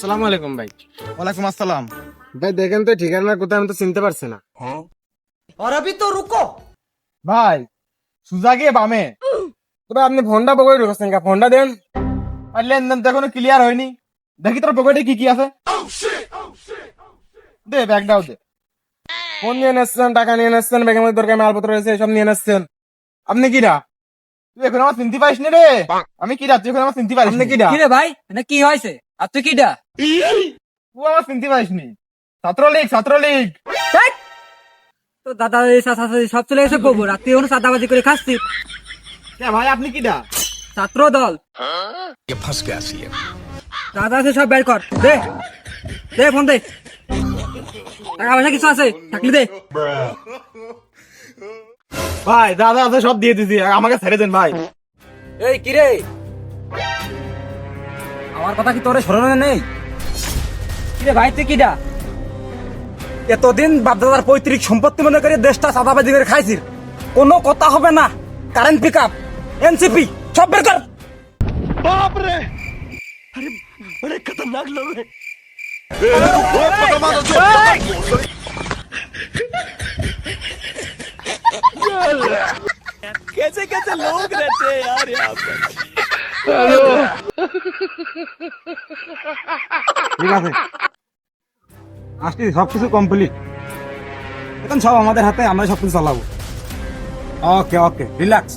আসসালামু আলাইকুম ভাই। ওয়ালাইকুম আসসালাম। ভাই দেখেন তো ঠিকানা কোথায়, আমি তো চিনতে পারছি না। और अभी तो रुको। ভাই সুজা গিয়ে বামে। তবে আপনি ফোনটা পকেটে ঢুকাচ্ছেন কা? ফোনটা দেন। আর লেনদেন তো এখনো ক্লিয়ার হয়নি। দেখি তোর পকেটে কি কি আছে। দে ব্যাগটাও দে। ফোন নিয়ে নেসছেন, টাকা নিয়ে নেসছেন, ব্যাগের মধ্যে দরকার মালপত্র রয়েছে, সব নিয়ে নেসছেন। আপনি কিরা? তুই এখন আমার চিনতে পারিস নি রে। আমি কি তুই এখন আমার চিনতে পারিস আপনি নি? কিরা? কিরে ভাই না কি হয়েছে আর তুই কিডা? তুই আমার চিনতে পারিস নি। ছাত্রলীগ ছাত্রলীগ। তো দাদা সব চলে গেছে গোবর আর তুই এখন সাদাবাজি করে খাচ্ছিস। কে ভাই আপনি কিডা? ছাত্র দল দাদা আছে সব বের কর, দে দে ফোন দে। টাকা পয়সা কিছু আছে থাকলে দে। ভাই দাদা আছে সব দিয়ে দিছি, আমাকে ছেড়ে দেন ভাই। এই কিরে, আমার কথা কি তোরে স্মরণে নেই? কিরে ভাই তুই কিডা? এতদিন বাপদাদার পৈতৃক সম্পত্তি মনে করে দেশটা সাদাবাজি করে খাইছিস, কোনো কথা হবে না। কারেন্ট পিক আপ, এনসিপি সব বের কর। ঠিক আছে, আসছি সবকিছু কমপ্লিট। এখন সব আমাদের হাতে, আমরা সবকিছু চালাবো। ওকে ওকে রিল্যাক্স।